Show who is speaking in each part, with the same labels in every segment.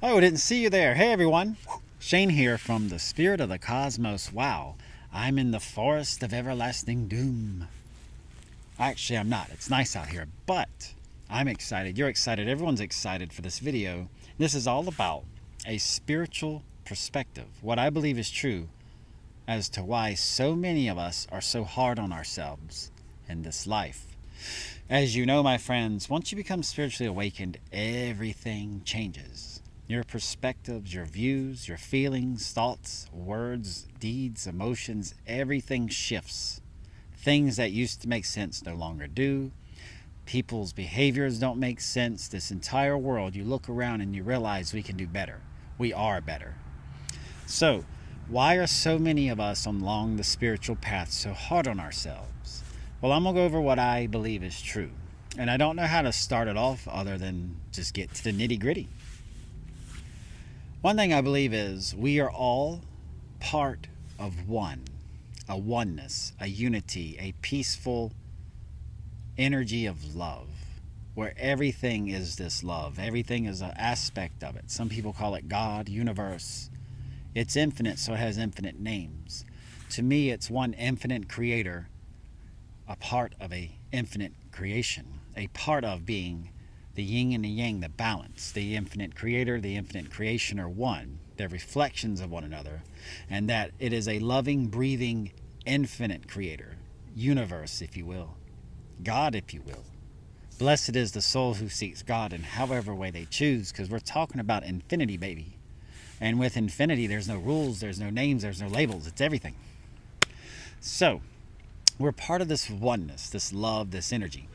Speaker 1: Oh, didn't see you there. Hey, everyone. Shane here from the Spirit of the Cosmos. Wow, I'm in the forest of everlasting doom. Actually, I'm not. It's nice out here, but I'm excited. You're excited. Everyone's excited for this video. This is all about a spiritual perspective, what I believe is true as to why so many of us are so hard on ourselves in this life. As you know, my friends, once you become spiritually awakened, everything changes. Your perspectives, your views, your feelings, thoughts, words, deeds, emotions, everything shifts. Things that used to make sense no longer do. People's behaviors don't make sense. This entire world, you look around and you realize we can do better. We are better. So, why are so many of us along the spiritual path so hard on ourselves? Well, I'm going to go over what I believe is true. And I don't know how to start it off other than just get to the nitty-gritty. One thing I believe is we are all part of one, a oneness, a unity, a peaceful energy of love, where everything is this love. Everything is an aspect of it. Some people call it God, universe. It's infinite, so it has infinite names. To me, it's one infinite creator, a part of a infinite creation, a part of being the yin and the yang, the balance. The infinite creator, the infinite creation are one. They're reflections of one another, and that it is a loving, breathing, infinite creator, universe, if you will, God, if you will. Blessed is the soul who seeks God in however way they choose, because we're talking about infinity, baby. And with infinity, there's no rules, there's no names, there's no labels. It's everything. So, we're part of this oneness, this love, this energy.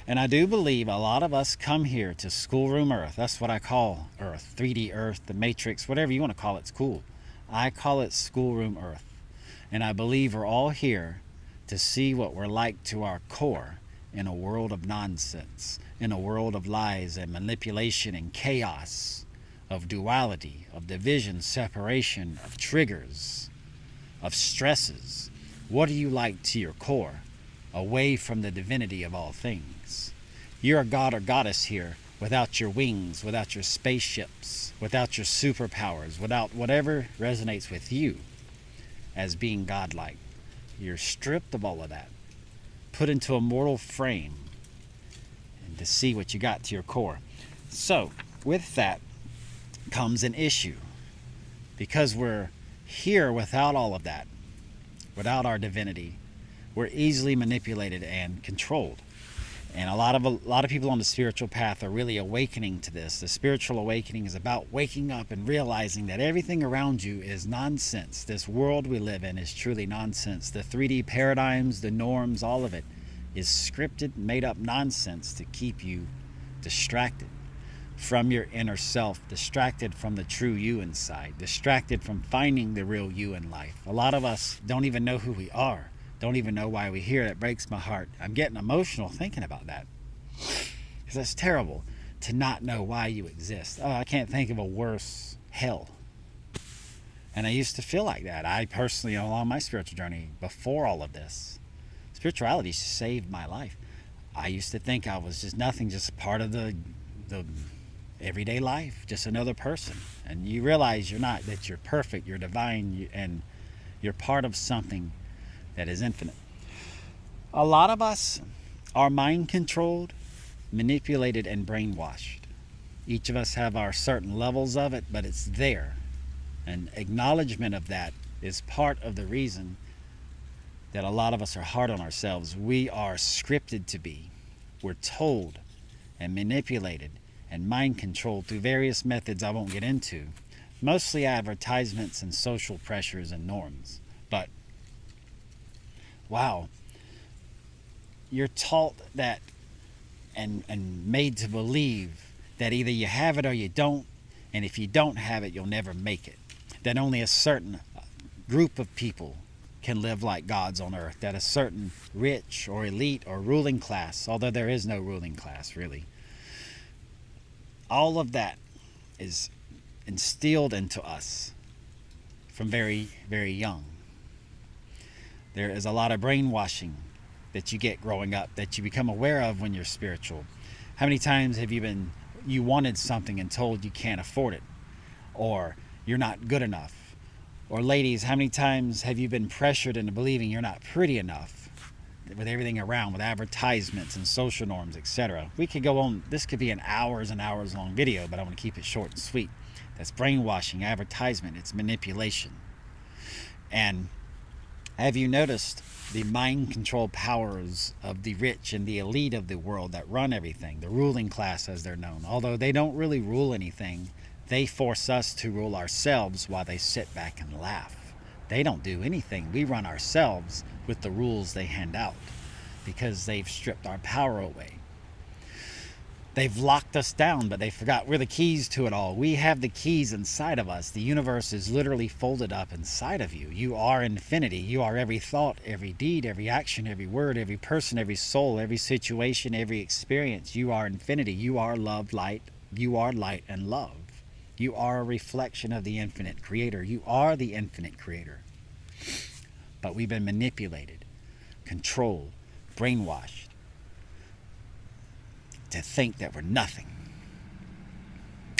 Speaker 1: And I do believe a lot of us come here to schoolroom Earth. That's what I call Earth. 3D Earth, the Matrix, whatever you want to call it, it's cool. I call it schoolroom Earth. And I believe we're all here to see what we're like to our core in a world of nonsense, in a world of lies and manipulation and chaos, of duality, of division, separation, of triggers, of stresses. What are you like to your core, away from the divinity of all things? You're a god or goddess here without your wings, without your spaceships, without your superpowers, without whatever resonates with you as being godlike. You're stripped of all of that, put into a mortal frame, and to see what you got to your core. So, with that comes an issue. Because we're here without all of that, without our divinity, we're easily manipulated and controlled. And a lot of people on the spiritual path are really awakening to this. The spiritual awakening is about waking up and realizing that everything around you is nonsense. This world we live in is truly nonsense. The 3D paradigms, the norms, all of it is scripted, made up nonsense to keep you distracted from your inner self, distracted from the true you inside, distracted from finding the real you in life. A lot of us don't even know who we are. Don't even know why we're here. That breaks my heart. I'm getting emotional thinking about that. Because that's terrible to not know why you exist. Oh, I can't think of a worse hell. And I used to feel like that. I personally, along my spiritual journey, before all of this, spirituality saved my life. I used to think I was just nothing, just part of the everyday life, just another person. And you realize you're not, that you're perfect, you're divine, and you're part of something that is infinite. A lot of us are mind controlled, manipulated, and brainwashed. Each of us have our certain levels of it, but it's there. And acknowledgement of that is part of the reason that a lot of us are hard on ourselves. We are scripted to be. We're told and manipulated and mind controlled through various methods I won't get into. Mostly advertisements and social pressures and norms. But wow, you're taught that and made to believe that either you have it or you don't, and if you don't have it, you'll never make it. That only a certain group of people can live like gods on earth, that a certain rich or elite or ruling class, although there is no ruling class really, all of that is instilled into us from very, very young. There is a lot of brainwashing that you get growing up that you become aware of when you're spiritual. How many times have you wanted something and told you can't afford it? or you're not good enough. Or ladies, how many times have you been pressured into believing you're not pretty enough with everything around, with advertisements and social norms, etc.? We could go on. This could be an hours and hours long video, but I want to keep it short and sweet. That's brainwashing, advertisement, it's manipulation. And have you noticed the mind control powers of the rich and the elite of the world that run everything, the ruling class as they're known? Although they don't really rule anything, they force us to rule ourselves while they sit back and laugh. They don't do anything. We run ourselves with the rules they hand out because they've stripped our power away. They've locked us down, but they forgot we're the keys to it all. We have the keys inside of us. The universe is literally folded up inside of you. You are infinity. You are every thought, every deed, every action, every word, every person, every soul, every situation, every experience. You are infinity. You are love, light. You are light and love. You are a reflection of the infinite creator. You are the infinite creator. But we've been manipulated, controlled, brainwashed to think that we're nothing.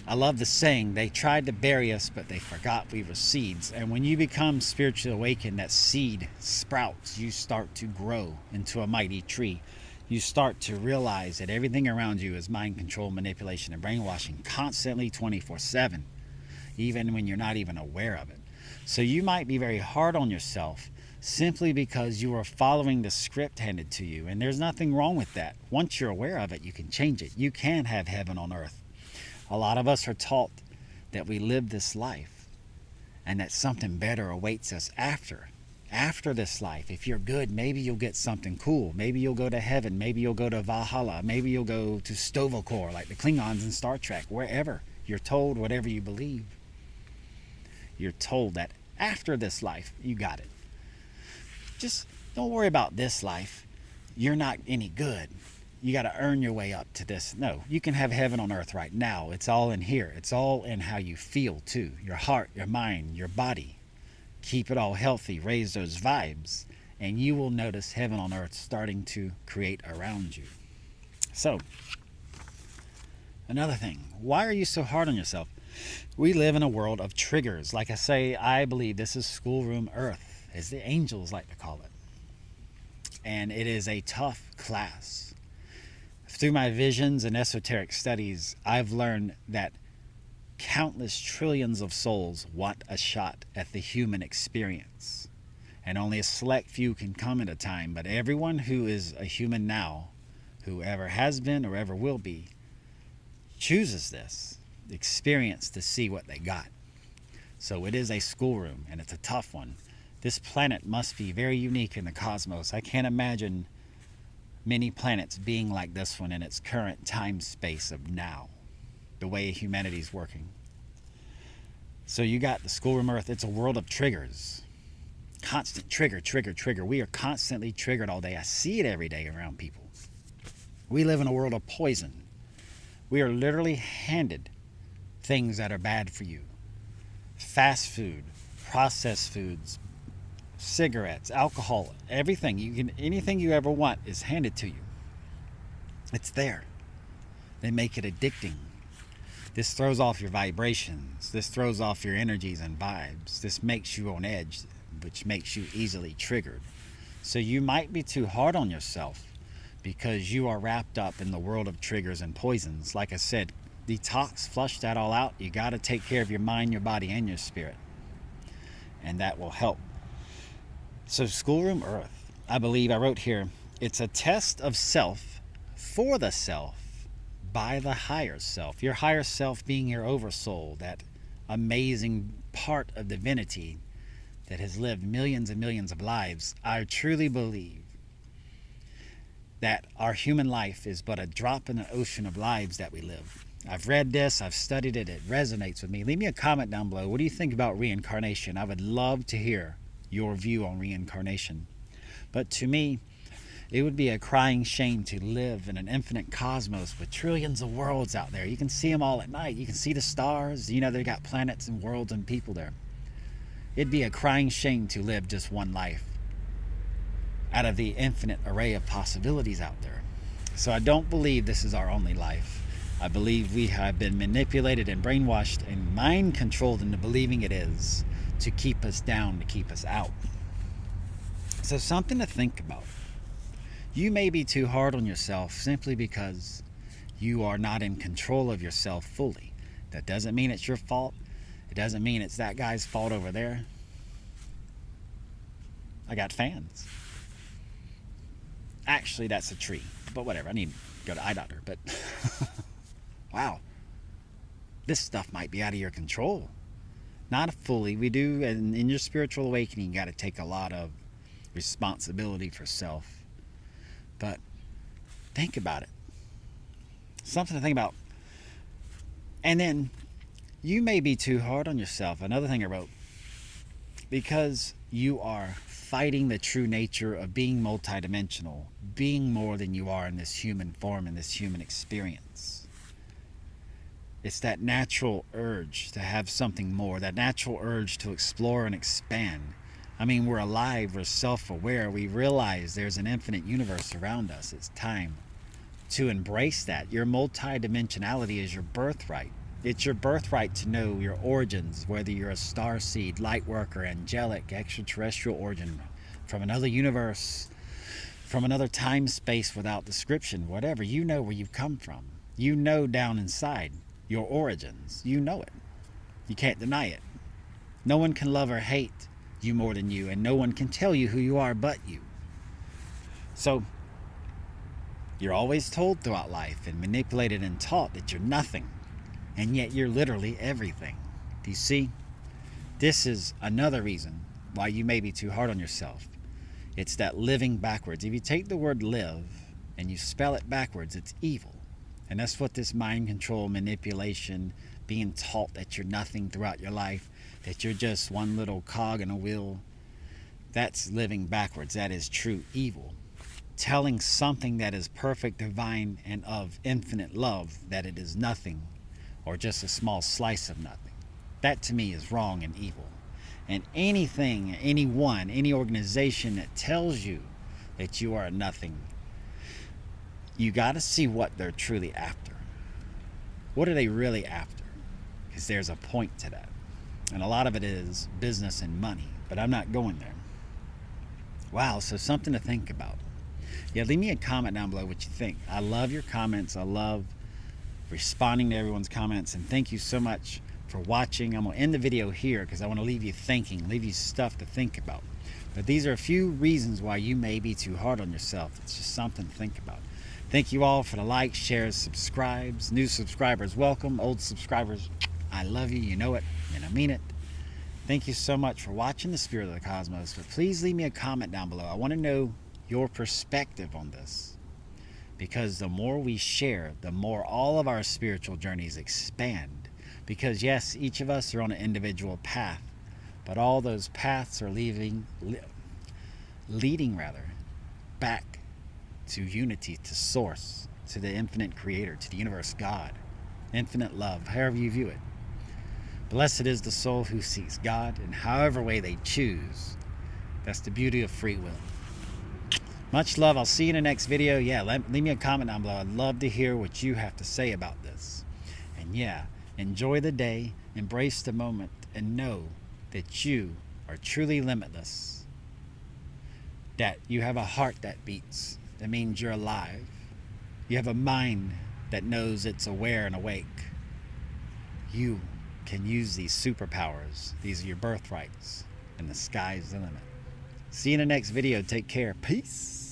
Speaker 1: I love the saying, they tried to bury us, but they forgot we were seeds. And when you become spiritually awakened, that seed sprouts. You start to grow into a mighty tree. You start to realize that everything around you is mind control, manipulation, and brainwashing constantly 24/7, even when you're not even aware of it. So you might be very hard on yourself simply because you are following the script handed to you. And there's nothing wrong with that. Once you're aware of it, you can change it. You can have heaven on earth. A lot of us are taught that we live this life and that something better awaits us after this life. If you're good, maybe you'll get something cool. Maybe you'll go to heaven. Maybe you'll go to Valhalla. Maybe you'll go to Sto-vo-kor like the Klingons in Star Trek. Wherever. You're told whatever you believe. You're told that after this life, you got it. Just don't worry about this life. You're not any good. You got to earn your way up to this. No, you can have heaven on earth right now. It's all in here. It's all in how you feel too. Your heart, your mind, your body. Keep it all healthy. Raise those vibes. And you will notice heaven on earth starting to create around you. So, another thing. Why are you so hard on yourself? We live in a world of triggers. Like I say, I believe this is schoolroom earth, as the angels like to call it. And it is a tough class. Through my visions and esoteric studies, I've learned that countless trillions of souls want a shot at the human experience. And only a select few can come at a time. But everyone who is a human now, who ever has been or ever will be, chooses this experience to see what they got. So it is a schoolroom, and it's a tough one. This planet must be very unique in the cosmos. I can't imagine many planets being like this one in its current time space of now, the way humanity's working. So you got the schoolroom earth. It's a world of triggers. Constant trigger, trigger, trigger. We are constantly triggered all day. I see it every day around people. We live in a world of poison. We are literally handed things that are bad for you. Fast food, processed foods, cigarettes, alcohol, everything. Anything you ever want is handed to you. It's there. They make it addicting. This throws off your vibrations. This throws off your energies and vibes. This makes you on edge, which makes you easily triggered. So you might be too hard on yourself because you are wrapped up in the world of triggers and poisons. Like I said, detox, flush that all out. You got to take care of your mind, your body, and your spirit. And that will help. So schoolroom earth, I believe I wrote here, it's a test of self for the self by the higher self. Your higher self being your oversoul, that amazing part of divinity that has lived millions and millions of lives. I truly believe that our human life is but a drop in the ocean of lives that we live. I've read this, I've studied it, it resonates with me. Leave me a comment down below. What do you think about reincarnation? I would love to hear your view on reincarnation. But to me, it would be a crying shame to live in an infinite cosmos with trillions of worlds out there. You can see them all at night. You can see the stars. You know, they got planets and worlds and people there. It'd be a crying shame to live just one life out of the infinite array of possibilities out there. So I don't believe this is our only life. I believe we have been manipulated and brainwashed and mind controlled into believing it is to keep us down, to keep us out. So, something to think about. You may be too hard on yourself simply because you are not in control of yourself fully. That doesn't mean it's your fault. It doesn't mean it's that guy's fault over there. I got fans. Actually, that's a tree. But whatever, I need to go to eye doctor. But wow, this stuff might be out of your control. Not fully. We do, and in your spiritual awakening, you got to take a lot of responsibility for self. But think about it. Something to think about. And then you may be too hard on yourself. Another thing I wrote, because you are fighting the true nature of being multidimensional, being more than you are in this human form, in this human experience. It's that natural urge to have something more, that natural urge to explore and expand. I mean, we're alive, we're self-aware, we realize there's an infinite universe around us. It's time to embrace that. Your multidimensionality is your birthright. It's your birthright to know your origins, whether you're a star seed, light worker, angelic, extraterrestrial origin, from another universe, from another time space without description, whatever. You know where you've come from. You know down inside your origins. You know it. You can't deny it. No one can love or hate you more than you, and no one can tell you who you are but you. So you're always told throughout life and manipulated and taught that you're nothing, and yet you're literally everything. Do you see? This is another reason why you may be too hard on yourself. It's that living backwards. If you take the word live and you spell it backwards, it's evil. And that's what this mind control, manipulation, being taught that you're nothing throughout your life, that you're just one little cog in a wheel, that's living backwards. That is true evil. Telling something that is perfect, divine, and of infinite love that it is nothing, or just a small slice of nothing. That to me is wrong and evil. And anything, anyone, any organization that tells you that you are nothing, you got to see what they're truly after. What are they really after? Because there's a point to that. And a lot of it is business and money, but I'm not going there. Wow, so something to think about. Yeah, leave me a comment down below what you think. I love your comments. I love responding to everyone's comments, and thank you so much for watching. I'm going to end the video here because I want to leave you thinking, leave you stuff to think about. But these are a few reasons why you may be too hard on yourself. It's just something to think about. Thank you all for the likes, shares, subscribes. New subscribers, welcome. Old subscribers, I love you. You know it, and I mean it. Thank you so much for watching The Spirit of the Cosmos. But please leave me a comment down below. I want to know your perspective on this, because the more we share, the more all of our spiritual journeys expand. Because yes, each of us are on an individual path, but all those paths are leading back to unity, to source, to the infinite creator, to the universe, God, infinite love, however you view it. Blessed is the soul who seeks God in however way they choose. That's the beauty of free will. Much love. I'll see you in the next video. Yeah, leave me a comment down below. I'd love to hear what you have to say about this. And yeah, enjoy the day, embrace the moment, and know that you are truly limitless. That you have a heart that beats. That means you're alive. You have a mind that knows it's aware and awake. You can use these superpowers. These are your birthrights, and the sky's the limit. See you in the next video. Take care. Peace.